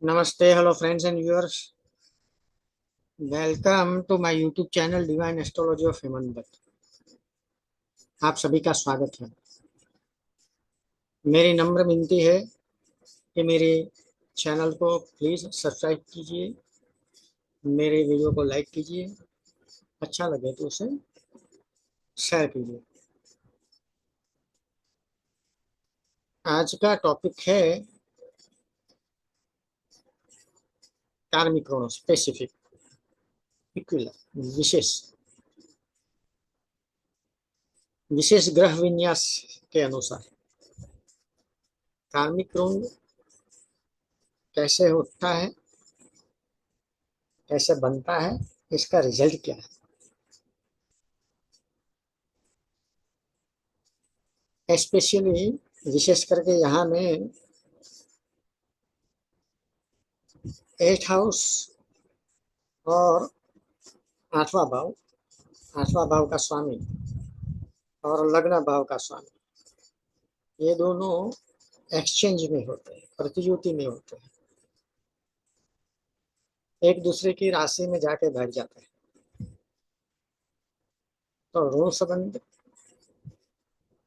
नमस्ते, hello friends and viewers. Welcome to my YouTube channel divine astrology of Hemant Dutt. आप सभी का स्वागत है। मेरी नम्र विनती है कि मेरे चैनल को प्लीज़ सब्सक्राइब कीजिए, मेरे वीडियो को लाइक कीजिए, अच्छा लगे तो उसे शेयर कीजिए। आज का टॉपिक है कार्मिक ऋण, स्पेसिफिक, पिक्युलर, विशेष विशेष ग्रह विन्यास के अनुसार कार्मिक ऋण कैसे होता है, कैसे बनता है, इसका रिजल्ट क्या है। स्पेशली विशेष करके यहाँ में 8 हाउस और 8वां भाव, 8वां भाव का स्वामी और लग्न भाव का स्वामी, ये दोनों एक्सचेंज में होते हैं, प्रतियुति में होते हैं, एक दूसरे की राशि में जाके बैठ जाते हैं। तो ऋण संबंध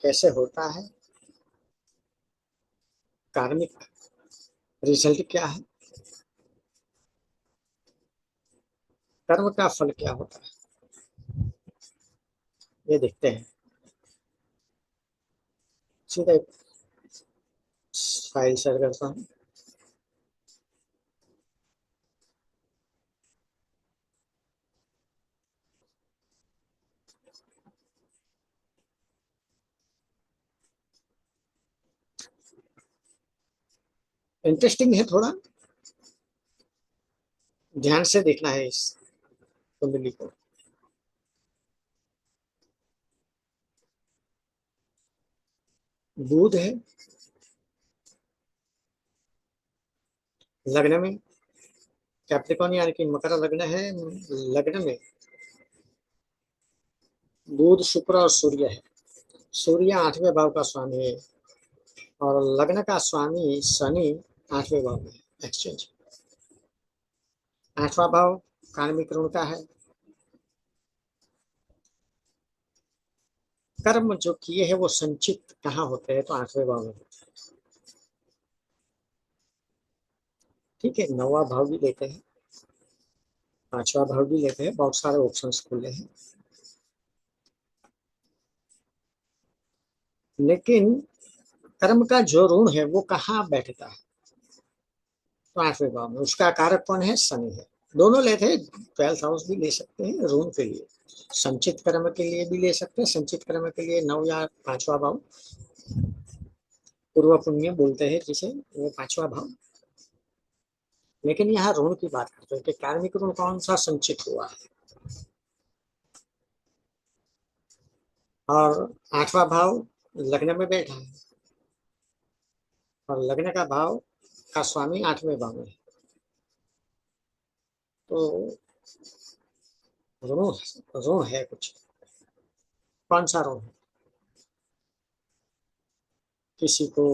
कैसे होता है, कार्मिक रिजल्ट क्या है, कर्म का फल क्या होता है, ये देखते हैं। सीधा एक फाइल शेयर करता हूँ। इंटरेस्टिंग है, थोड़ा ध्यान से देखना है इस कुंडली को। बुध है लग्न में, कैप्रिकॉर्न यानी कि मकर लग्न है। लग्न में बुध, शुक्र और सूर्य है। सूर्य 8वें भाव का स्वामी है और लग्न का स्वामी शनि 8वें भाव में है। एक्सचेंज 8वां भाव कार्मिक ऋण का है। कर्म जो किए हैं वो संचित कहाँ होते हैं, तो 8वें भाव में होते हैं। ठीक है, 9वां भाव भी लेते हैं, 5वां भाव भी लेते हैं, बहुत सारे ऑप्शंस खुले हैं। लेकिन कर्म का जो ऋण है वो कहाँ बैठता है, तो 8वें भाव में। उसका कारक कौन है, शनि है। दोनों लेते हैं, 12th हाउस भी ले सकते हैं ऋण के लिए, संचित कर्म के लिए भी ले सकते हैं। संचित कर्म के लिए 9 या 5वां भाव, पूर्व पुण्य बोलते हैं जिसे, वो 5वां भाव। लेकिन यहाँ ऋण की बात करते हैं कि कार्मिक ऋण कौन सा संचित हुआ है, और 8वां भाव लग्न में बैठा है और लग्न का भाव का स्वामी 8वें भाव में है। तो ऋण ऋण है कुछ। कौन सा ऋण है, किसी को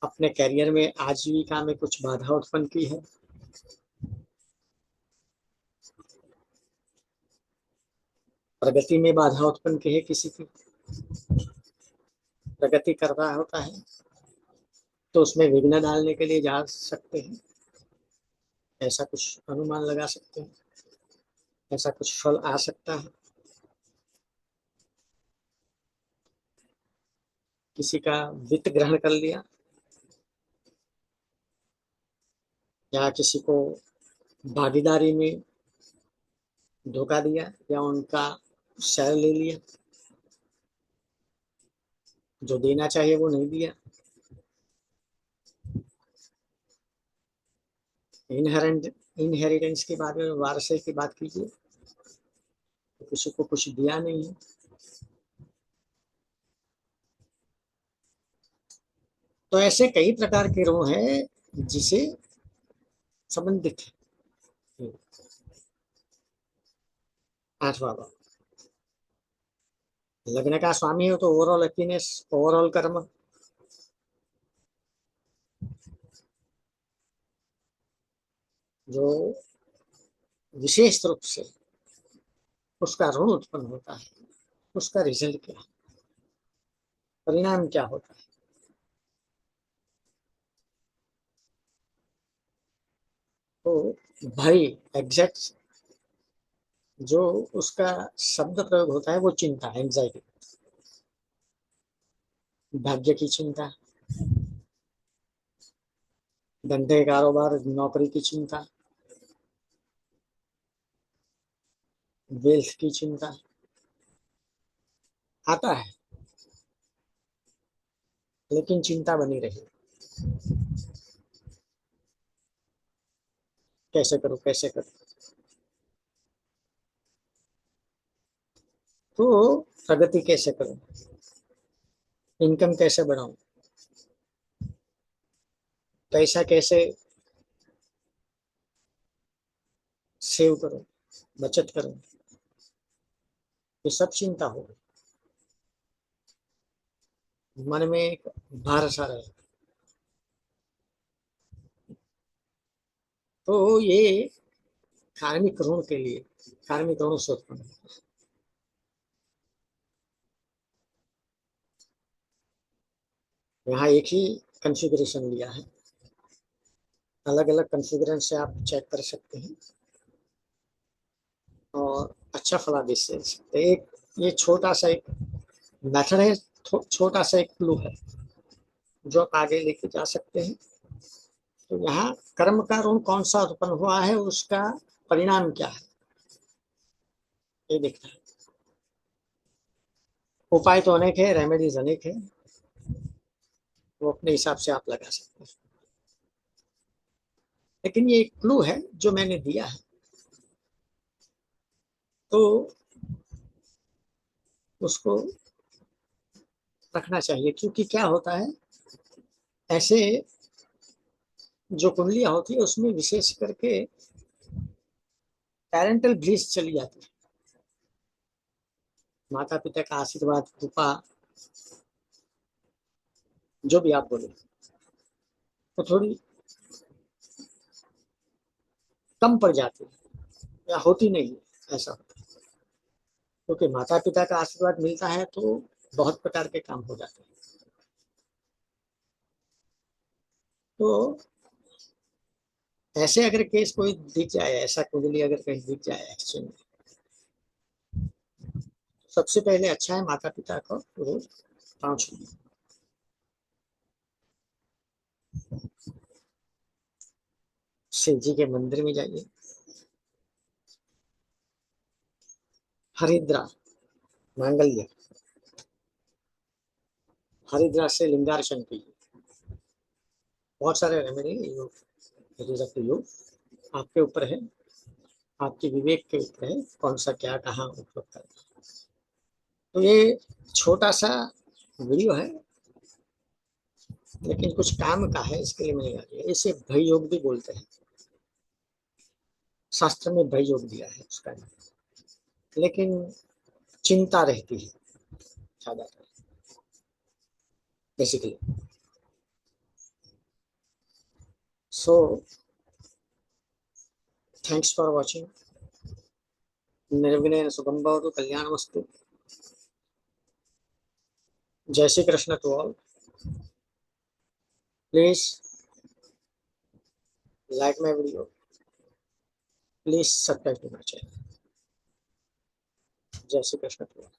अपने करियर में, आजीविका में कुछ बाधा उत्पन्न की है, प्रगति में बाधा उत्पन्न की है, किसी की प्रगति कर रहा होता है तो उसमें विघ्न डालने के लिए जा सकते हैं, ऐसा कुछ अनुमान लगा सकते हैं, ऐसा कुछ फल आ सकता है। किसी का वित्त ग्रहण कर लिया, या किसी को भागीदारी में धोखा दिया, या उनका शेयर ले लिया, जो देना चाहिए वो नहीं दिया। इनहेरेंट इनहेरिटेंस के बारे में, वारसे की बात कीजिए तो किसी को कुछ दिया नहीं है। तो ऐसे कई प्रकार के ऋण है जिसे संबंधित है। 8वां भाव लग्न का स्वामी हो तो ओवरऑल हैप्पीनेस, ओवरऑल कर्म। जो विशेष रूप से उसका ऋण उत्पन्न होता है, उसका रिजल्ट क्या है, परिणाम क्या होता है। तो भय, एग्जैक्ट जो उसका शब्द प्रयोग होता है वो चिंता, एंजाइटी। भाग्य की चिंता, धंधे कारोबार नौकरी की चिंता, वेल्थ की चिंता आता है, लेकिन चिंता बनी रही। कैसे करूं, कैसे करूं। तो प्रगति कैसे करूं, इनकम कैसे बढ़ाऊं, पैसा कैसे सेव करूं, बचत करूं, ये सब चिंता हो। मन में एक भार सा रहे। तो ये कार्मिक ऋण के लिए, कार्मिक ऋण से उत्पन्न होता है। यहाँ एक ही कॉन्फ़िगरेशन लिया है, अलग अलग कॉन्फ़िगरेशन से आप चेक कर सकते हैं और अच्छा फलादेश दे सकते हैं। एक ये छोटा सा एक मेथड है, छोटा सा एक क्लू है जो आप आगे लेके जा सकते हैं। तो यहाँ कर्म का ऋण कौन सा उत्पन्न हुआ है, उसका परिणाम क्या है, ये देखना है। उपाय तो अनेक है, रेमेडीज अनेक है, वो अपने हिसाब से आप लगा सकते हैं। लेकिन ये एक क्लू है जो मैंने दिया है, तो उसको रखना चाहिए। क्योंकि क्या होता है, ऐसे जो कुंडलियां होती है उसमें विशेष करके पेरेंटल ब्लिस चली जाती है, माता पिता का आशीर्वाद, कृपा, जो भी आप बोले, तो थोड़ी कम पड़ जाती है या होती नहीं है, ऐसा होता है। क्योंकि माता पिता का आशीर्वाद मिलता है तो बहुत प्रकार के काम हो जाते हैं। तो ऐसे अगर केस कोई दिख जाए, ऐसा कुंडली अगर कहीं दिख जाए एक्चुअली में, सबसे पहले अच्छा है माता पिता को रोज पाँव छूना। शिव जी के मंदिर में जाइए, हरिद्रा मांगल्य, हरिद्रा से लिंगार्चन कीजिए। बहुत सारे रेमेडी योग, it is up to you, आपके ऊपर है, आपके विवेक के ऊपर है कौन सा क्या कहाँ उपयोग करना। तो ये छोटा सा वीडियो है, लेकिन कुछ काम का है, इसके लिए मैंने गा दिया। इसे भय योग भी बोलते हैं, शास्त्र में भय योग दिया है उसका नाम। लेकिन चिंता रहती है ज्यादातर, basically. So thanks for watching. निर्विघ्नेन सुखम भवतु, कल्याणमस्तु। जय Shri Krishna to all. Please like my video, please subscribe to my channel. जय श्री कृष्ण टू ऑल।